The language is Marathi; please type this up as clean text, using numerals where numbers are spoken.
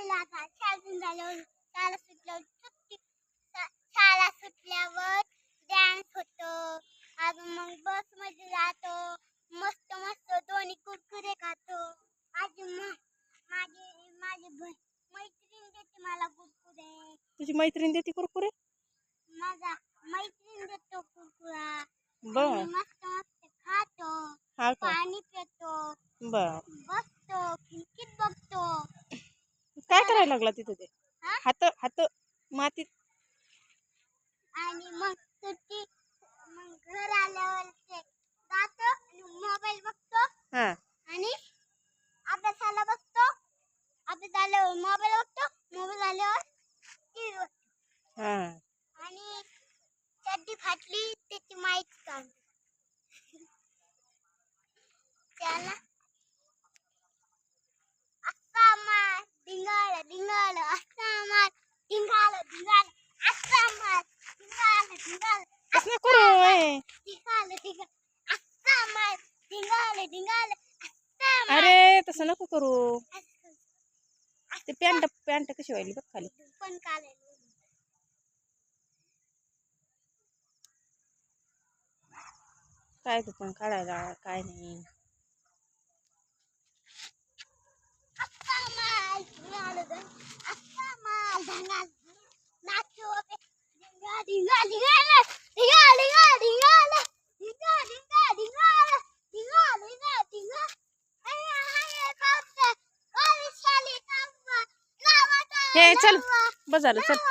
पहिला आता शाळेतून झाल्यावर शाळा सुटल्यावर शाळा सुटल्यावर डान्स होतो. अजून मग बस मध्ये जातो. मस्त मस्त दोन्ही कुरकुरे खातो. अजून माझी माझी मैत्रीण देते मला कुरकुरे. तुझी मैत्रीण देते कुरकुरे? माझा मैत्रीण देतो कुरकुरा. बर मस्त मस्त खातो. हा का? पाणी पितो. बर बसतो खिडकीत बघतो. काय करायला लागला तिथे ते? हा? हात हात मातीत. आणि मग सुट्टी मग घर आल्यावर ते जातो आणि मोबाईल बघतो हा आणि अभ्यासाला बसतो. अभ्यास झाल्यावर मोबाईल बघतो. मोबाईल झाल्यावर टीव्ही बघतो. हा आणि चड्डी फाटली त्याची माहिती काढतो. त्याला असा मार ढिंगाळ ढिंगाळ असा मार ढिंगाळ ढिंगाळ असा मार ढिंगाळ ढिंगाळ कसं करू ए? ढिंगाळ ढिंगाळ असा मार ढिंगाळ ढिंगाळ असा मार. अरे तसं नको करू. असं ते पॅन्ट पॅन्ट कशी व्हायली बघ खाली. पण काढायला काय तू पण काढायला काय नाही. असा मार ढिंगाळ असा मार ढिंगाळ नाचो ढिंगाळ ढिंगाळ ढिंगाळ ढिंगाळ ढिंगाळ ढिंगाळ ढिंगाळ ढिंगाळ ढिंगाळ ढिंगाळ ढिंगाळ ढिंगाळ अरे अरे बाप रे शाली हे चल बस झालं चल.